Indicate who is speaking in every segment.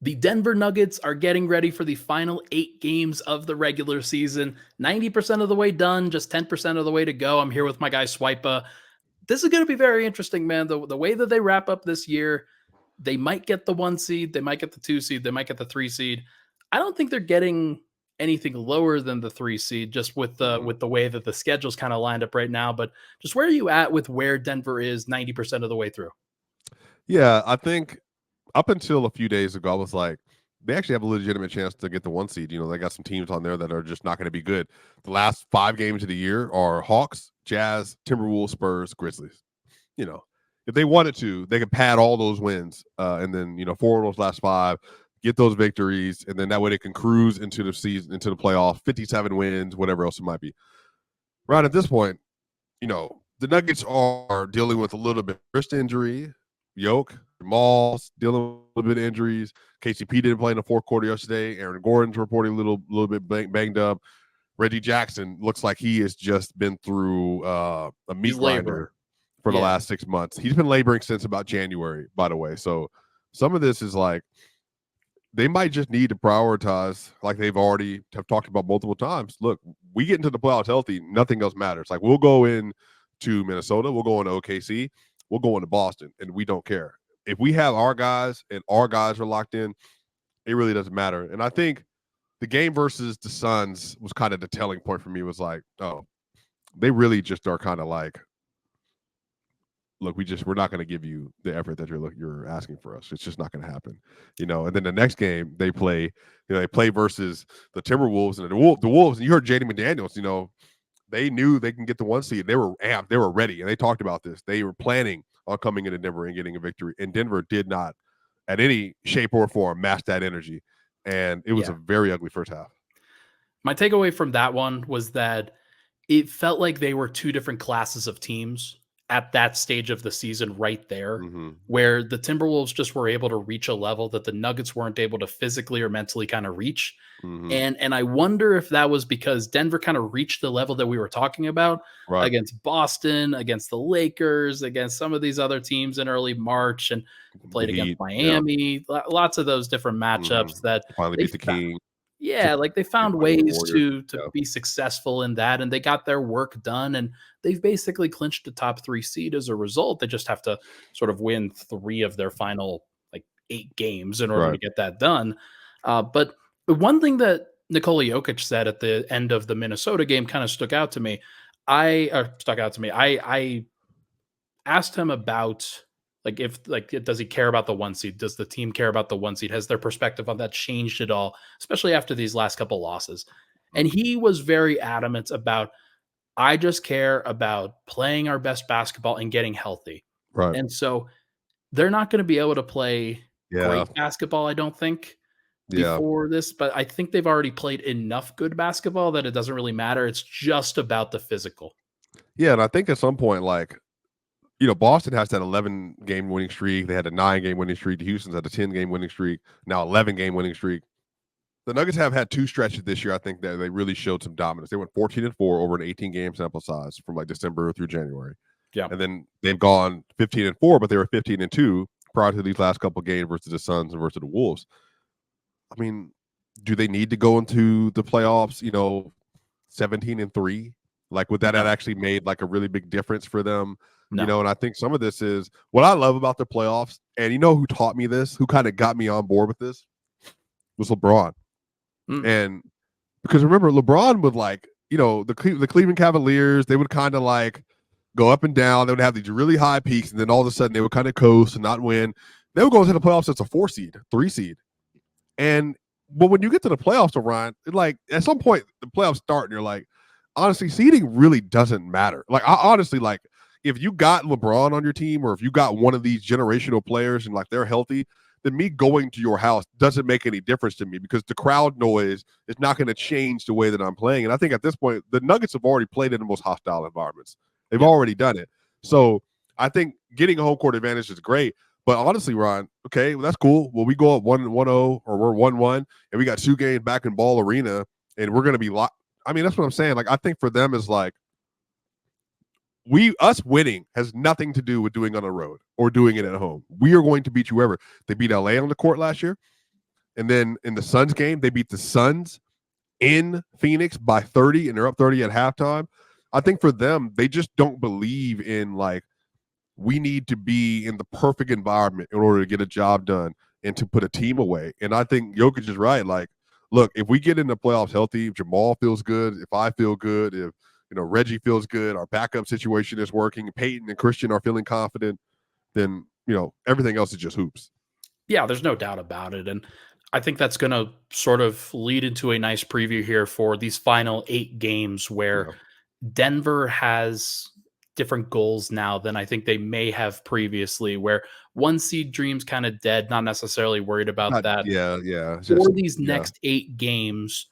Speaker 1: The Denver Nuggets are getting ready for the final 8 games of the regular season. 90% of the way done, just 10% of the way to go. I'm here with my guy Swipa. This is going to be very interesting, man. The way that they wrap up this year, they might get the 1 seed, they might get the 2 seed, they might get the 3 seed. I don't think they're getting anything lower than the 3 seed just
Speaker 2: Mhm.
Speaker 1: with the way that the schedule's kind of lined up right now, but just where are you at with where Denver is 90% of the way through?
Speaker 2: Yeah, I think up until a few days ago, I was like, they actually have a legitimate chance to get the 1 seed. They got some teams on there that are just not going to be good. The last 5 games of the year are Hawks, Jazz, Timberwolves, Spurs, Grizzlies. You know, if they wanted to, they could pad all those wins, and then 4 of those last 5, get those victories, and then that way they can cruise into the season, into the playoff, 57 wins, whatever else it might be. Right at this point, the Nuggets are dealing with a little bit of wrist injury. Yoke, Jamal's dealing with a little bit of injuries. KCP didn't play in the fourth quarter yesterday. Aaron Gordon's reporting a little bit banged up. Reggie Jackson looks like he has just been through a
Speaker 1: He's
Speaker 2: meat
Speaker 1: laboring.
Speaker 2: grinder for the
Speaker 1: Yeah.
Speaker 2: last 6 months. He's been laboring since about January, by the way. So some of this is like they might just need to prioritize, like they've already have talked about multiple times. Look, we get into the playoffs healthy, nothing else matters. Like we'll go in to Minnesota, we'll go into OKC, we'll go into Boston, and we don't care. If we have our guys and our guys are locked in, it really doesn't matter. And I think the game versus the Suns was kind of the telling point for me. Was like, oh, they really just are kind of like, look, we're not going to give you the effort that you're asking for us. It's just not going to happen, And then the next game they play, they play versus the Timberwolves and the Wolves. And you heard JD McDaniels, they knew they can get the 1 seed. They were amped, they were ready, and they talked about this. They were planning on coming into Denver and getting a victory, and Denver did not, at any shape or form, match that energy, and it was
Speaker 1: Yeah.
Speaker 2: a very ugly first half.
Speaker 1: My takeaway from that one was that it felt like they were 2 different classes of teams at that stage of the season right there,
Speaker 2: Mm-hmm.
Speaker 1: where the Timberwolves just were able to reach a level that the Nuggets weren't able to physically or mentally kind of reach.
Speaker 2: Mm-hmm.
Speaker 1: And I wonder if that was because Denver kind of reached the level that we were talking about
Speaker 2: Right.
Speaker 1: against Boston, against the Lakers, against some of these other teams in early March, and
Speaker 2: The
Speaker 1: played against
Speaker 2: Heat. Yeah.
Speaker 1: Miami. Lots of those different
Speaker 2: Mm-hmm.
Speaker 1: matchups that
Speaker 2: Finally
Speaker 1: they
Speaker 2: beat the King.
Speaker 1: yeah, like they found
Speaker 2: Finally beat the
Speaker 1: ways
Speaker 2: Warriors.
Speaker 1: to
Speaker 2: Yeah.
Speaker 1: be successful in that, and they got their work done, and they've basically clinched the top 3 seed as a result. They just have to sort of win 3 of their final, like, 8 games in order to
Speaker 2: Right.
Speaker 1: get that done. But the one thing that Nikola Jokic said at the end of the Minnesota game kinda stuck out to me. I asked him about, like, if, like, does he care about the 1 seed? Does the team care about the 1 seed? Has their perspective on that changed at all, especially after these last couple losses? And
Speaker 2: Mm-hmm.
Speaker 1: he was very adamant about, I just care about playing our best basketball and getting healthy.
Speaker 2: Right.
Speaker 1: And so they're not going to be able to play
Speaker 2: Yeah.
Speaker 1: great basketball, I don't think,
Speaker 2: Yeah.
Speaker 1: before this, but I think they've already played enough good basketball that it doesn't really matter. It's just about the physical.
Speaker 2: Yeah. And I think at some point, like, Boston has that 11-game winning streak. They had a 9-game winning streak. The Houston's had a 10-game winning streak. Now 11-game winning streak. The Nuggets have had 2 stretches this year, I think, that they really showed some dominance. They went 14-4 over an 18-game sample size from like December through January.
Speaker 1: Yeah.
Speaker 2: And then they've gone 15-4, but they were 15-2 prior to these last couple games versus the Suns and versus the Wolves. I mean, do they need to go into the playoffs, 17-3? Like, would that have
Speaker 1: No.
Speaker 2: actually made like a really big difference for them?
Speaker 1: No.
Speaker 2: And I think some of this is what I love about the playoffs. And who taught me this, who kind of got me on board with this, was LeBron.
Speaker 1: Mm.
Speaker 2: And because remember, LeBron would like, the Cleveland Cavaliers, they would kind of like go up and down. They would have these really high peaks, and then all of a sudden they would kind of coast and not win. They would go into the playoffs as a 4 seed, 3 seed. But when you get to the playoffs, Ryan, like at some point the playoffs start, and you're like, honestly, seeding really doesn't matter. Like, I honestly, like, if you got LeBron on your team, or if you got one of these generational players and like they're healthy, then me going to your house doesn't make any difference to me, because the crowd noise is not going to change the way that I'm playing. And I think at this point, the Nuggets have already played in the most hostile environments. They've already done it. So I think getting a home court advantage is great. But honestly, Ron, okay, well, that's cool. Well, we go up 1-0 or we're 1-1, and we got 2 games back in Ball Arena, and we're going to be I mean, that's what I'm saying. Like, I think for them is like, us winning has nothing to do with doing on the road or doing it at home. We are going to beat whoever. They beat LA on the court last year. And then in the Suns game, they beat the Suns in Phoenix by 30, and they're up 30 at halftime. I think for them, they just don't believe in like, we need to be in the perfect environment in order to get a job done and to put a team away. And I think Jokic is right. Like, look, if we get in the playoffs healthy, if Jamal feels good, if I feel good, if Reggie feels good, our backup situation is working, Peyton and Christian are feeling confident, then everything else is just hoops.
Speaker 1: Yeah, there's no doubt about it. And I think that's going to sort of lead into a nice preview here for these final 8 games where
Speaker 2: Yeah.
Speaker 1: Denver has different goals now than I think they may have previously, where 1 seed dreams kind of dead, not necessarily worried about that.
Speaker 2: Yeah.
Speaker 1: For
Speaker 2: Just
Speaker 1: these next 8 games,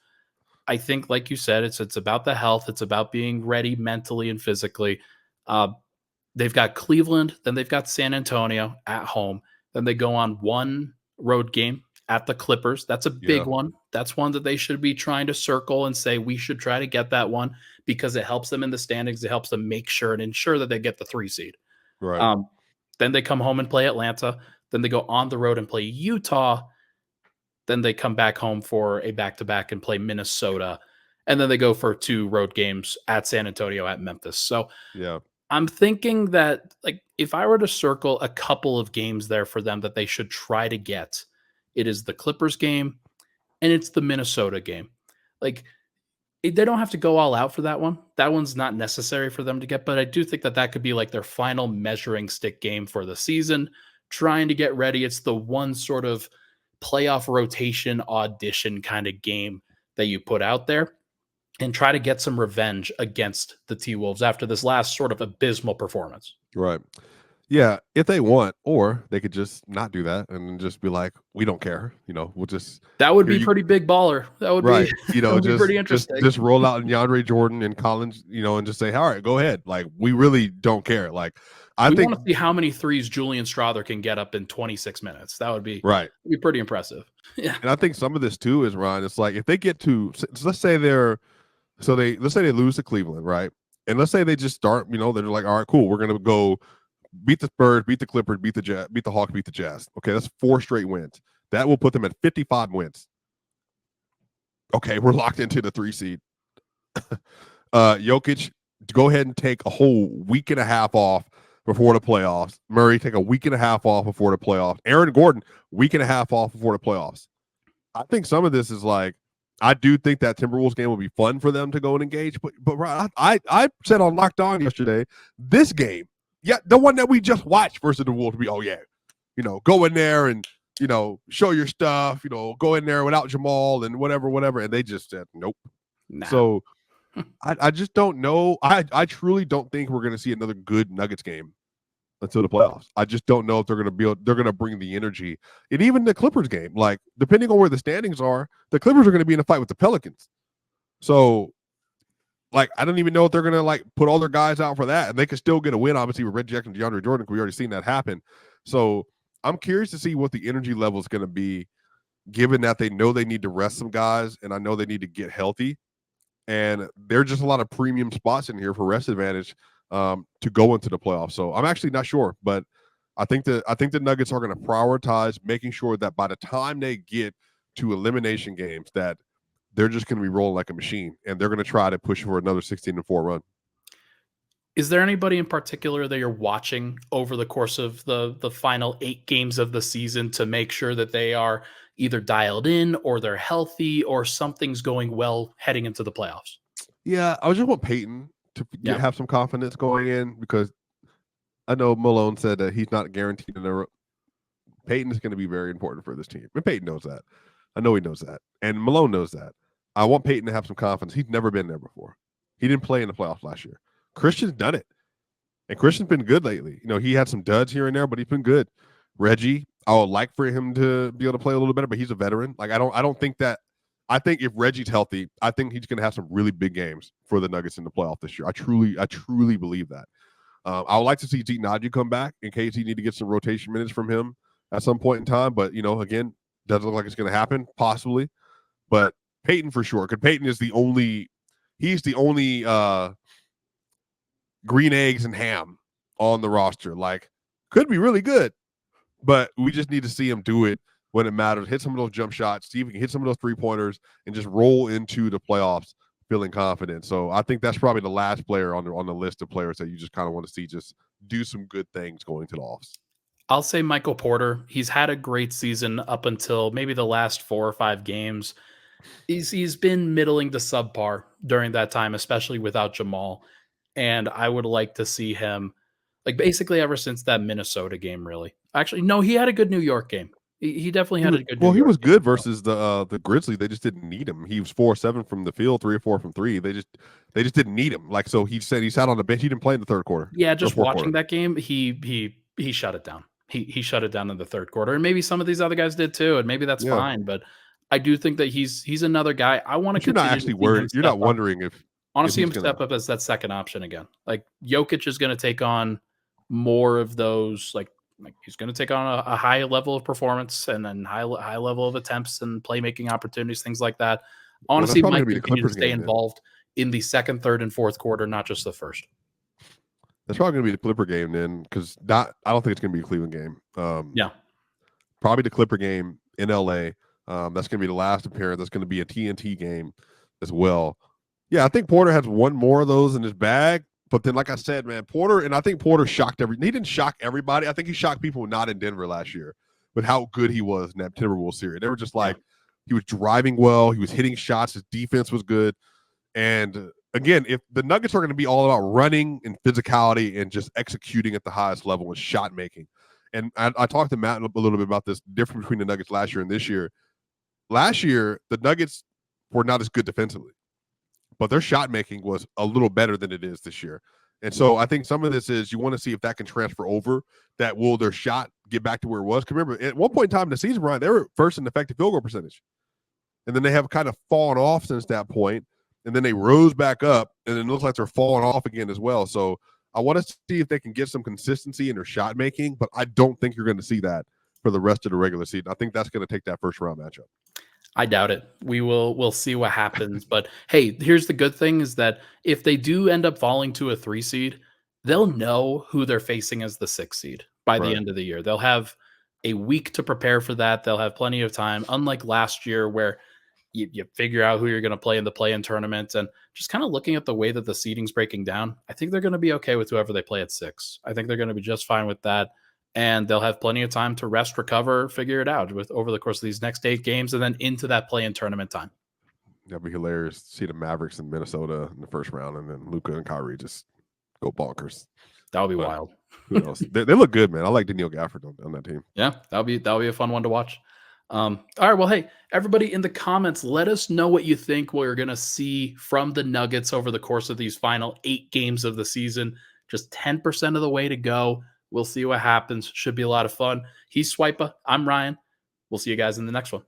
Speaker 1: I think, like you said, it's about the health. It's about being ready mentally and physically. Uh, they've got Cleveland, then they've got San Antonio at home. Then they go on 1 road game at the Clippers. That's a big
Speaker 2: yeah.
Speaker 1: one. That's one that they should be trying to circle and say, we should try to get that one because it helps them in the standings. It helps them make sure and ensure that they get the 3 seed.
Speaker 2: Right.
Speaker 1: Then they come home and play Atlanta. Then they go on the road and play Utah. Then they come back home for a back-to-back and play Minnesota. And then they go for 2 road games at San Antonio, at Memphis. So
Speaker 2: Yeah.
Speaker 1: I'm thinking that, like, if I were to circle a couple of games there for them that they should try to get, it is the Clippers game and it's the Minnesota game. Like, they don't have to go all out for that one. That one's not necessary for them to get, but I do think that that could be like their final measuring stick game for the season, trying to get ready. It's the one sort of playoff rotation audition kind of game that you put out there and try to get some revenge against the T-Wolves after this last sort of abysmal performance.
Speaker 2: Right. Yeah, if they want, or they could just not do that and just be like, we don't care. We'll just
Speaker 1: That would
Speaker 2: here
Speaker 1: be
Speaker 2: you
Speaker 1: pretty big baller. That would be
Speaker 2: right.
Speaker 1: that would be
Speaker 2: Just
Speaker 1: pretty interesting.
Speaker 2: just roll out in DeAndre Jordan and Collins, and just say, all right, go ahead. Like, we really don't care. Like, I
Speaker 1: We
Speaker 2: think
Speaker 1: want to see how many threes Julian Strother can get up in 26 minutes. That would
Speaker 2: right.
Speaker 1: be pretty impressive. Yeah.
Speaker 2: And I think some of this too is, Ryan, it's like if they get to let's say let's say they lose to Cleveland, right? And let's say they just start, they're like, all right, cool, we're gonna go beat the Spurs, beat the Clippers, beat the Jazz, beat the Hawks, beat the Jazz. Okay, that's 4 straight wins. That will put them at 55 wins. Okay, we're locked into the 3 seed. Jokic, go ahead and take a whole week and a half off before the playoffs. Murray, take a week and a half off before the playoffs. Aaron Gordon, week and a half off before the playoffs. I think some of this is like, I do think that Timberwolves game will be fun for them to go and engage. But I said on Locked On yesterday, this game, the one that we just watched versus the Wolves, go in there and show your stuff. Go in there without Jamal and whatever. And they just said nope.
Speaker 1: Nah.
Speaker 2: So I just don't know. I truly don't think we're going to see another good Nuggets game until the playoffs. I just don't know if they're going to bring the energy. And even the Clippers game, like, depending on where the standings are, the Clippers are going to be in a fight with the Pelicans. So, like, I don't even know if they're going to, like, put all their guys out for that. And they could still get a win, obviously, with Reggie Jackson and DeAndre Jordan, because we already seen that happen. So I'm curious to see what the energy level is going to be, given that they know they need to rest some guys, and I know they need to get healthy. And there are just a lot of premium spots in here for rest advantage to go into the playoffs. So I'm actually not sure, but I think the Nuggets are going to prioritize making sure that by the time they get to elimination games, that they're just going to be rolling like a machine, and they're going to try to push for another 16-4 run.
Speaker 1: Is there anybody in particular that you're watching over the course of the final 8 games of the season to make sure that they are either dialed in or they're healthy or something's going well heading into the playoffs?
Speaker 2: Yeah, I just want Peyton to have some confidence going in, because I know Malone said that he's not guaranteed Peyton is going to be very important for this team. And Peyton knows that. I know he knows that. And Malone knows that. I want Peyton to have some confidence. He's never been there before. He didn't play in the playoffs last year. Christian's done it. And Christian's been good lately. He had some duds here and there, but he's been good. Reggie, I would like for him to be able to play a little better, but he's a veteran. Like, I don't think that. I think if Reggie's healthy, I think he's going to have some really big games for the Nuggets in the playoff this year. I truly believe that. I would like to see Zeke Naji come back in case he need to get some rotation minutes from him at some point in time. But, again, doesn't look like it's going to happen, possibly. But Peyton for sure, because Peyton is the only green eggs and ham on the roster. Like, could be really good, but we just need to see him do it when it matters, hit some of those jump shots, see if he can hit some of those 3-pointers, and just roll into the playoffs feeling confident. So I think that's probably the last player on the list of players that you just kind of want to see just do some good things going to the offs.
Speaker 1: I'll say Michael Porter. He's had a great season up until maybe the last 4 or 5 games. He's been middling to subpar during that time, especially without Jamal. And I would like to see him, like, basically ever since that Minnesota game, really. Actually, no, he had a good New York game. He definitely had a good New
Speaker 2: He
Speaker 1: York
Speaker 2: was
Speaker 1: game
Speaker 2: good
Speaker 1: as well.
Speaker 2: versus the Grizzlies. They just didn't need him. He was 4-7 from the field, 3 or 4 from three. They just didn't need him. Like, so he said he sat on the bench. He didn't play in the third quarter
Speaker 1: Yeah,
Speaker 2: or
Speaker 1: just
Speaker 2: fourth quarter.
Speaker 1: watching that game, he shut it down. He shut it down in the third quarter, and maybe some of these other guys did too, and maybe that's
Speaker 2: Yeah,
Speaker 1: fine. But I do think that he's another guy. I want to
Speaker 2: but you're not
Speaker 1: continue to
Speaker 2: actually
Speaker 1: see him
Speaker 2: worried. You're
Speaker 1: step
Speaker 2: not
Speaker 1: up.
Speaker 2: wondering
Speaker 1: I want to
Speaker 2: if
Speaker 1: see
Speaker 2: he's
Speaker 1: him
Speaker 2: gonna.
Speaker 1: step up as that second option again. Like Jokic is going to take on more of those. Like he's going to take on a high level of performance and then high level of attempts and playmaking opportunities, things like that. I want
Speaker 2: Well,
Speaker 1: to
Speaker 2: that's
Speaker 1: see
Speaker 2: probably
Speaker 1: Mike
Speaker 2: gonna be the
Speaker 1: continue to
Speaker 2: Clippers
Speaker 1: stay
Speaker 2: game then.
Speaker 1: involved in the second, third, and fourth quarter, not just the first.
Speaker 2: That's probably gonna be the Clipper game then, because not. I don't think it's gonna be a Cleveland game.
Speaker 1: Yeah.
Speaker 2: Probably the Clipper game in LA. That's going to be the last appearance. That's going to be a TNT game as well. Yeah, I think Porter has one more of those in his bag. But then, like I said, man, I think Porter shocked he didn't shock everybody. I think he shocked people not in Denver last year with how good he was in that Timberwolves series. They were just
Speaker 1: Yeah.
Speaker 2: like, he was driving well. He was hitting shots. His defense was good. And again, if the Nuggets are going to be all about running and physicality and just executing at the highest level with shot making, and I talked to Matt a little bit about this difference between the Nuggets last year and this year. Last year, the Nuggets were not as good defensively, but their shot making was a little better than it is this year. And so I think some of this is you want to see if that can transfer over. That will their shot get back to where it was? Because remember, at one point in time in the season, Brian, they were first in effective field goal percentage, and then they have kind of fallen off since that point, and then they rose back up, and it looks like they're falling off again as well. So I want to see if they can get some consistency in their shot making, but I don't think you're going to see that for the rest of the regular season. I think that's going to take that first round matchup.
Speaker 1: I doubt it. We'll see what happens. But hey, here's the good thing is that if they do end up falling to a 3 seed, they'll know who they're facing as the 6 seed by the
Speaker 2: Right.
Speaker 1: end of the year. They'll have a week to prepare for that. They'll have plenty of time, unlike last year where you figure out who you're going to play in the play-in tournament. And just kind of looking at the way that the seeding's breaking down, I think they're going to be okay with whoever they play at 6. I think they're going to be just fine with that. And they'll have plenty of time to rest, recover, figure it out with over the course of these next 8 games and then into that play-in tournament time.
Speaker 2: That'd be hilarious to see the Mavericks in Minnesota in the first round, and then Luka and Kyrie just go bonkers.
Speaker 1: That would be
Speaker 2: But
Speaker 1: wild.
Speaker 2: who knows? They look good, man. I like Daniil Gafford on that team.
Speaker 1: Yeah, that'll be a fun one to watch. All right, well, hey, everybody in the comments, let us know what you think we're going to see from the Nuggets over the course of these final 8 games of the season. Just 10% of the way to go. We'll see what happens. Should be a lot of fun. He's Swipa. I'm Ryan. We'll see you guys in the next one.